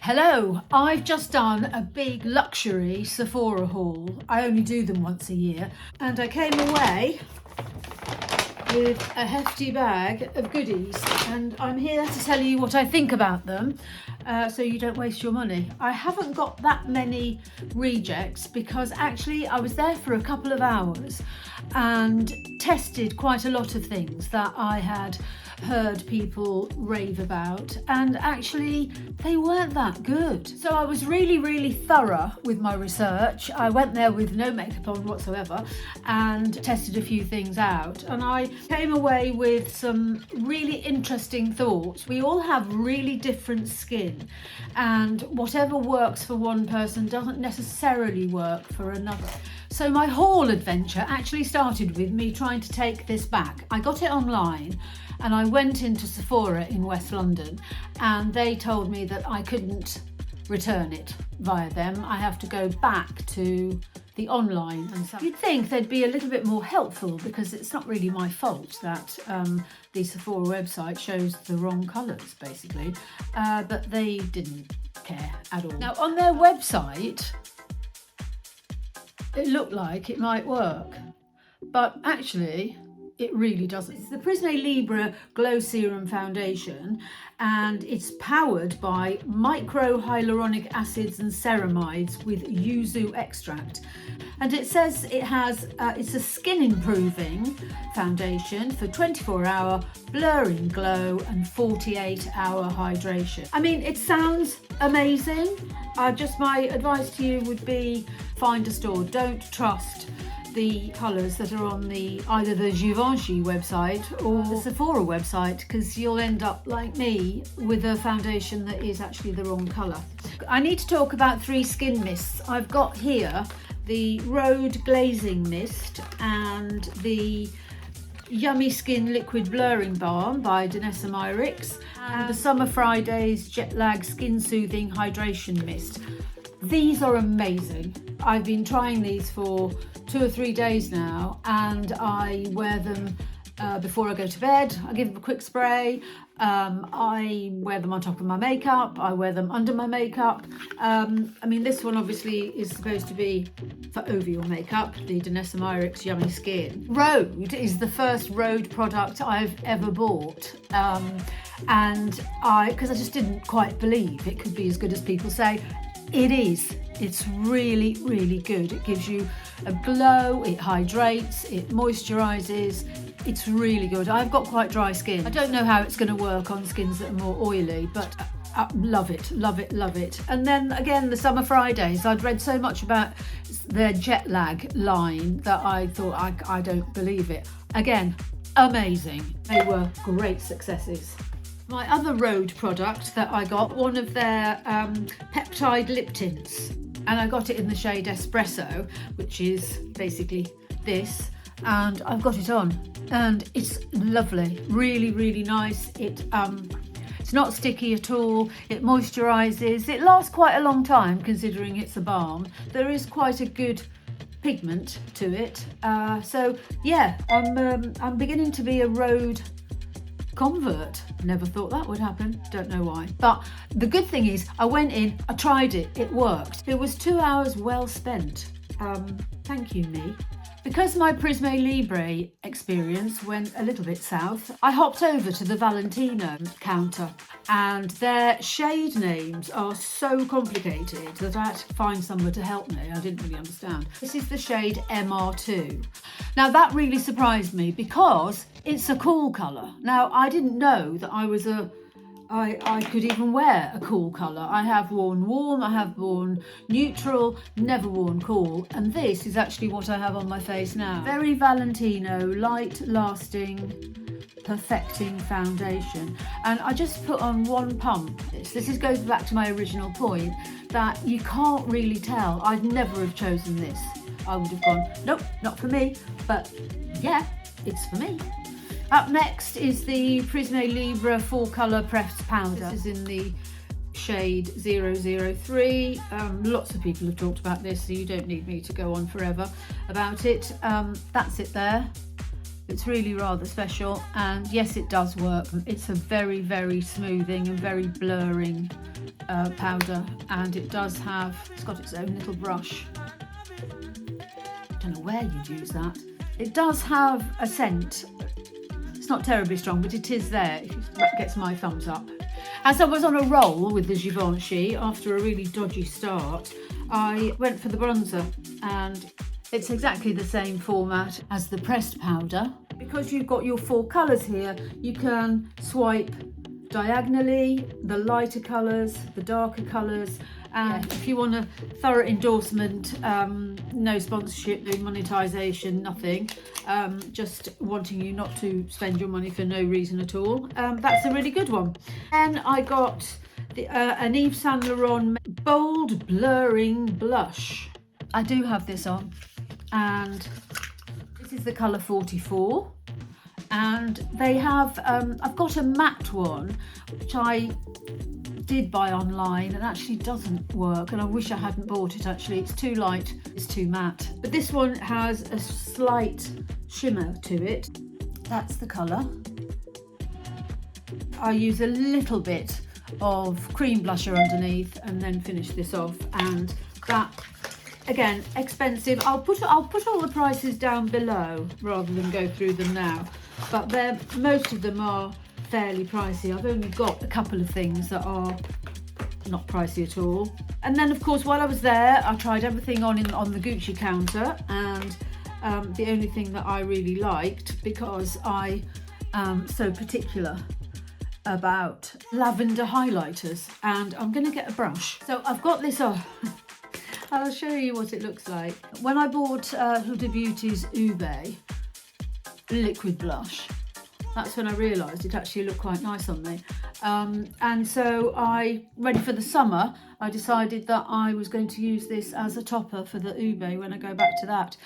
Hello, I've just done a big luxury Sephora haul. I only do them once a year, and I came away with a hefty bag of goodies, and I'm here to tell you what I think about them, so you don't waste your money. I haven't got that many rejects because actually I was there for a couple of hours and tested quite a lot of things that I had heard people rave about, and actually they weren't that good. So I was really thorough with my research. I went there with no makeup on whatsoever and tested a few things out, and I came away with some really interesting thoughts. We all have really different skin, and whatever works for one person doesn't necessarily work for another. So my haul adventure actually started with me trying to take this back. I got it online and I went into Sephora in West London, and they told me that I couldn't return it via them. I have to go back to the online, and so you'd think they'd be a little bit more helpful because it's not really my fault that the Sephora website shows the wrong colours basically, but they didn't care at all. Now on their website it looked like it might work, but actually it really doesn't. It's the Prisme Libre Glow Serum Foundation, and it's powered by micro hyaluronic acids and ceramides with yuzu extract. And it says it has, it's a skin improving foundation for 24-hour blurring glow and 48-hour hydration. I mean, it sounds amazing. My advice to you would be find a store. Don't trust the colours that are on either the Givenchy website or the Sephora website, because you'll end up like me with a foundation that is actually the wrong colour. I need to talk about 3 skin mists. I've got here the Rhode Glazing Mist and the Yummy Skin Liquid Blurring Balm by Danessa Myricks, and the Summer Fridays Jet Lag Skin Soothing Hydration Mist. These are amazing. I've been trying these for 2 or 3 days now, and I wear them before I go to bed. I give them a quick spray. I wear them on top of my makeup. I wear them under my makeup. I mean, this one obviously is supposed to be for over your makeup, the Danessa Myricks Yummy Skin. Rhode is the first Rhode product I've ever bought, and because I just didn't quite believe it could be as good as people say. It is. It's really good. It gives you a glow, it hydrates, it moisturises. It's really good. I've got quite dry skin. I don't know how it's going to work on skins that are more oily, but I love it. And then again, the Summer Fridays. I'd read so much about their jet lag line that I thought, I don't believe it. Again, amazing. They were great successes. My other Rhode product that I got, one of their peptide lip tints, and I got it in the shade Espresso, which is basically this, and I've got it on, and it's lovely, really nice. It's not sticky at all. It moisturises. It lasts quite a long time considering it's a balm. There is quite a good pigment to it, so yeah, I'm beginning to be a Rhode convert. Never thought that would happen, don't know why. But the good thing is I went in, I tried it worked. It was 2 hours well spent. Thank you, me. Because my Prisme Libre experience went a little bit south, I hopped over to the Valentino counter, and their shade names are so complicated that I had to find someone to help me. I didn't really understand. This is the shade MR2. Now that really surprised me because it's a cool colour. Now I didn't know that I could even wear a cool colour. I have worn warm, I have worn neutral, never worn cool, and this is actually what I have on my face now. Very Valentino, light lasting, perfecting foundation. And I just put on one pump. This goes back to my original point that you can't really tell. I'd never have chosen this. I would have gone, nope, not for me, but yeah, it's for me. Up next is the Prisme Libre 4-colour pressed powder. This is in the shade 003. Lots of people have talked about this, so you don't need me to go on forever about it. That's it there. It's really rather special, and yes, it does work. It's a very, very smoothing and very blurring powder, and it does have, it's got its own little brush. I don't know where you'd use that. It does have a scent. It's not terribly strong, but it is there. That gets my thumbs up. As I was on a roll with the Givenchy after a really dodgy start, I went for the bronzer, and it's exactly the same format as the pressed powder. Because you've got your 4 colours here, you can swipe diagonally, the lighter colours, the darker colours, and if you want a thorough endorsement, no sponsorship, no monetisation, nothing, just wanting you not to spend your money for no reason at all, that's a really good one. And I got an Yves Saint Laurent Bold Blurring Blush. I do have this on, and this is the colour 44, and they have, I've got a matte one, which I did buy online and actually doesn't work, and I wish I hadn't bought it actually. It's too light, it's too matte. But this one has a slight shimmer to it. That's the colour. I use a little bit of cream blusher underneath and then finish this off, and that, again, expensive. I'll put all the prices down below rather than go through them now, but most of them are fairly pricey. I've only got a couple of things that are not pricey at all. And then, of course, while I was there, I tried everything on the Gucci counter, and the only thing that I really liked, because I am so particular about lavender highlighters, and I'm going to get a brush. So I've got this on. I'll show you what it looks like. When I bought Huda Beauty's Ube liquid blush, that's when I realised it actually looked quite nice on me. And so ready for the summer, I decided that I was going to use this as a topper for the Ube when I go back to that.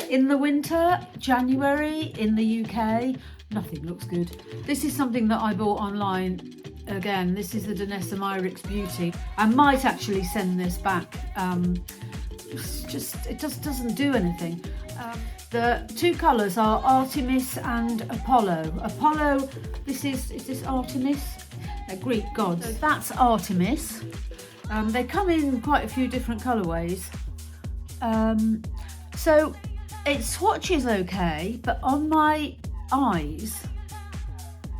In the winter, January, in the UK, nothing looks good. This is something that I bought online. Again, this is the Danessa Myricks Beauty. I might actually send this back. It just doesn't do anything. The 2 colours are Artemis and Apollo. Apollo, is this Artemis? They're Greek gods. So that's Artemis. They come in quite a few different colourways. So it swatches okay, but on my eyes,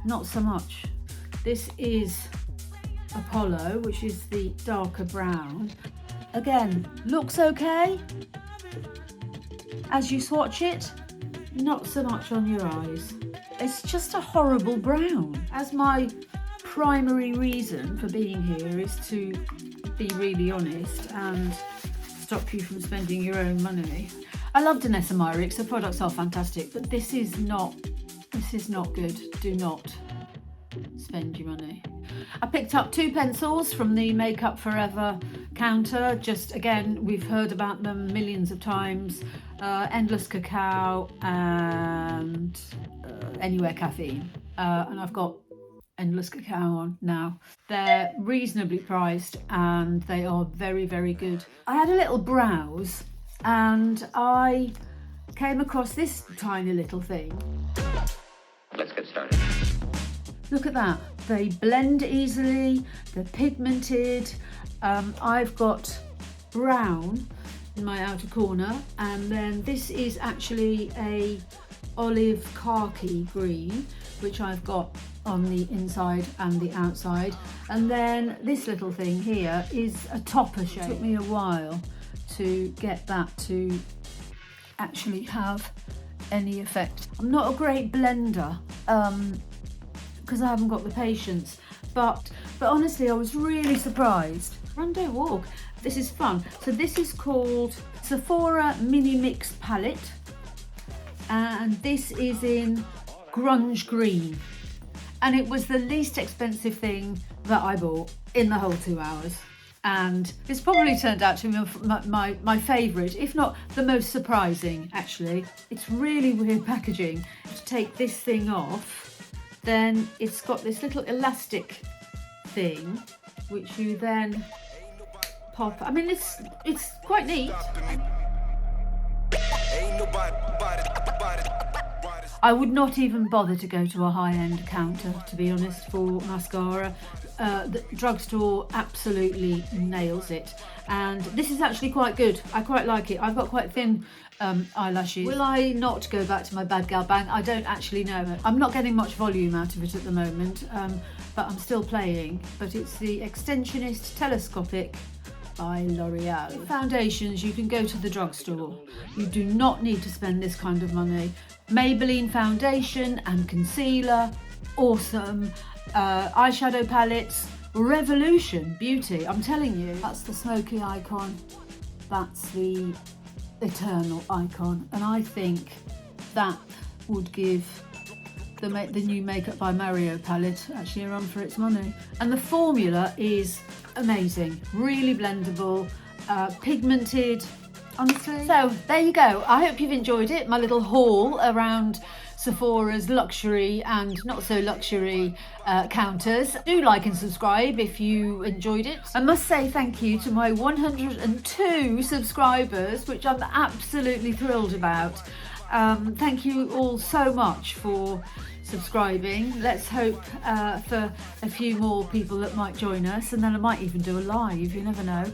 not so much. This is Apollo, which is the darker brown. Again, looks okay. As you swatch it, not so much on your eyes. It's just a horrible brown. As my primary reason for being here is to be really honest and stop you from spending your own money. I love Danessa Myricks, the products are fantastic, but this is not good. Do not spend your money. I picked up 2 pencils from the Make Up Forever counter. Just again, we've heard about them millions of times. Endless Cacao and Anywhere Caffeine. And I've got Endless Cacao on now. They're reasonably priced and they are very, very good. I had a little browse and I came across this tiny little thing. Let's get started. Look at that. They blend easily, they're pigmented. I've got brown in my outer corner, and then this is actually a olive khaki green, which I've got on the inside and the outside. And then this little thing here is a topper shade. It took me a while to get that to actually have any effect. I'm not a great blender, because I haven't got the patience, but honestly I was really surprised. Run, don't walk. This is fun. So this is called Sephora Mini Mix Palette, and this is in Grunge Green, and it was the least expensive thing that I bought in the whole 2 hours, and it's probably turned out to be my favourite, if not the most surprising actually. It's really weird packaging. To take this thing off, then it's got this little elastic thing which you then pop. I mean, it's quite I would not even bother to go to a high-end counter, to be honest, for mascara. The drugstore absolutely nails it, and this is actually quite good. I quite like it. I've got quite thin eyelashes. Will I not go back to my Bad Gal Bang? I don't actually know. I'm not getting much volume out of it at the moment, but I'm still playing. But it's the Extensionist Telescopic by Loreal. Foundations, you can go to the drugstore. You do not need to spend this kind of money. Maybelline foundation and concealer, awesome. Eyeshadow palettes, revolution beauty, I'm telling you. That's the smoky icon, that's the eternal icon, and I think that would give the new Makeup by Mario palette actually a run for its money. And the formula is amazing, really blendable, pigmented, honestly. So there you go. I hope you've enjoyed it, my little haul around Sephora's luxury and not so luxury counters. Do like and subscribe if you enjoyed it. I must say thank you to my 102 subscribers, which I'm absolutely thrilled about. Thank you all so much for subscribing. Let's hope for a few more people that might join us, and then I might even do a live, you never know.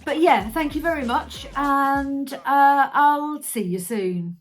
But yeah, thank you very much, and I'll see you soon.